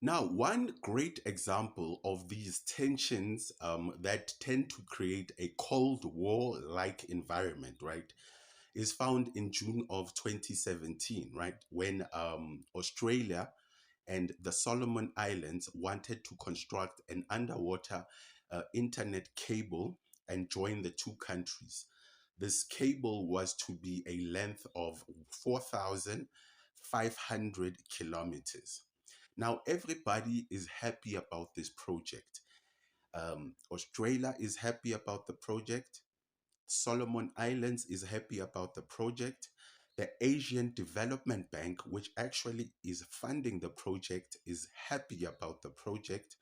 Now, one great example of these tensions that tend to create a Cold War like environment, right, is found in June of 2017, right, when Australia and the Solomon Islands wanted to construct an underwater internet cable and join the two countries. This cable was to be a length of 4,500 kilometers. Now, everybody is happy about this project. Australia is happy about the project. Solomon Islands is happy about the project. The Asian Development Bank, which actually is funding the project, is happy about the project.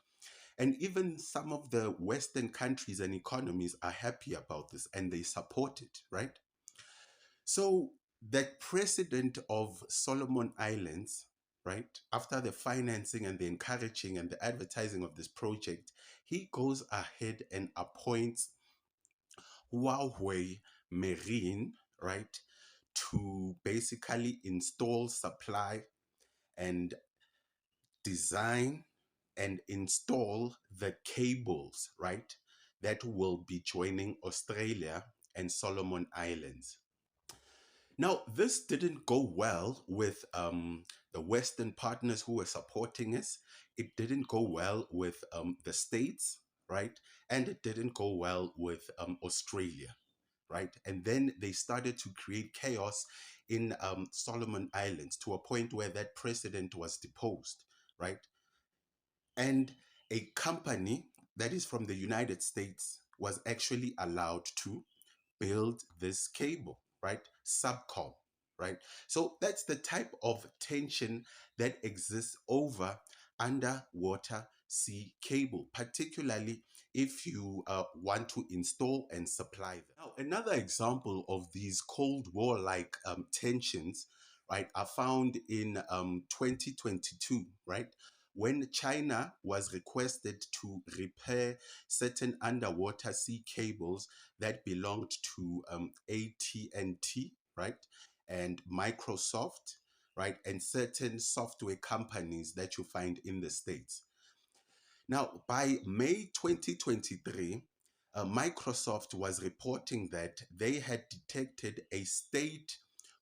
And even some of the Western countries and economies are happy about this and they support it, right? So the president of Solomon Islands, right, after the financing and the encouraging and the advertising of this project, he goes ahead and appoints Huawei Marine, right, to basically install, supply, and design and install the cables, right, that will be joining Australia and Solomon Islands. Now, this didn't go well with the Western partners who were supporting us. It didn't go well with the States, right? And it didn't go well with Australia, right? And then they started to create chaos in Solomon Islands to a point where that president was deposed, right? And a company that is from the United States was actually allowed to build this cable, right? Subcom, right? So that's the type of tension that exists over underwater sea cable, particularly if you want to install and supply them. Now, another example of these Cold War like tensions, right, are found in 2022, right? When China was requested to repair certain underwater sea cables that belonged to AT&T, right, and Microsoft, right, and certain software companies that you find in the States. Now, by May 2023, Microsoft was reporting that they had detected a state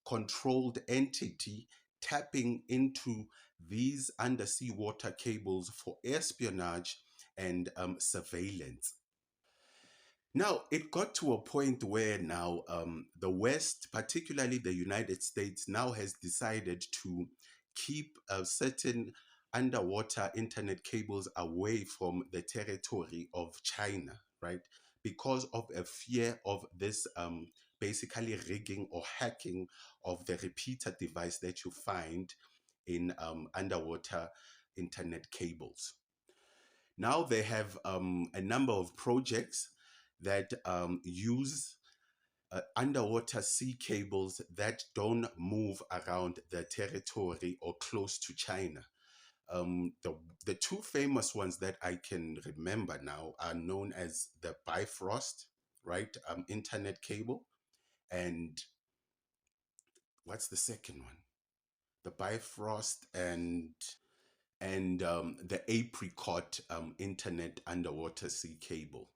controlled entity tapping into these undersea water cables for espionage and surveillance. Now, it got to a point where now the West, particularly the United States, now has decided to keep certain underwater internet cables away from the territory of China, right? Because of a fear of this basically rigging or hacking of the repeater device that you find in underwater internet cables. Now they have a number of projects that use underwater sea cables that don't move around the territory or close to China. The two famous ones that I can remember now are known as the Bifrost, right? Internet cable. And what's the second one? The Bifrost and the Apricot internet underwater sea cable.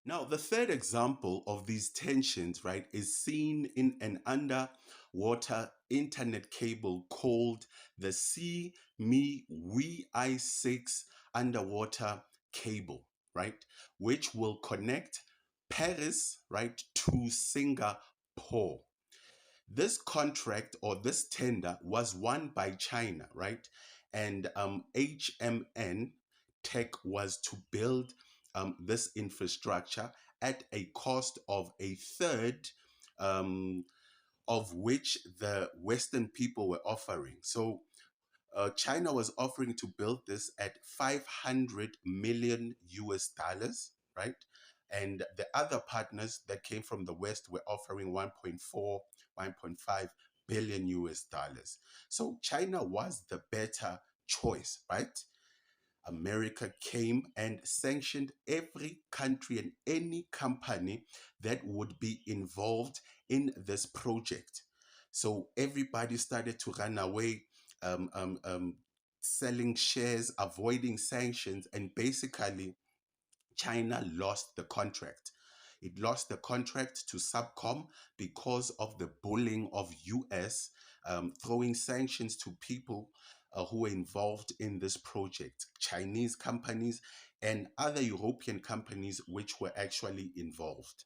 Now, the third example of these tensions, right, is seen in an underwater internet cable called the See Me We I6 underwater cable, right, which will connect Paris, right, to Singapore. This contract or this tender was won by China, right? And HMN Tech was to build this infrastructure at a cost of a third of which the Western people were offering. So China was offering to build this at 500 million US dollars, right? And the other partners that came from the West were offering 1.4, 1.5 billion US dollars. So China was the better choice, right? America came and sanctioned every country and any company that would be involved in this project. So everybody started to run away, um, um, um, selling shares, avoiding sanctions, and basically China lost the contract. It lost the contract to Subcom because of the bullying of US, throwing sanctions to people who were involved in this project, Chinese companies and other European companies which were actually involved.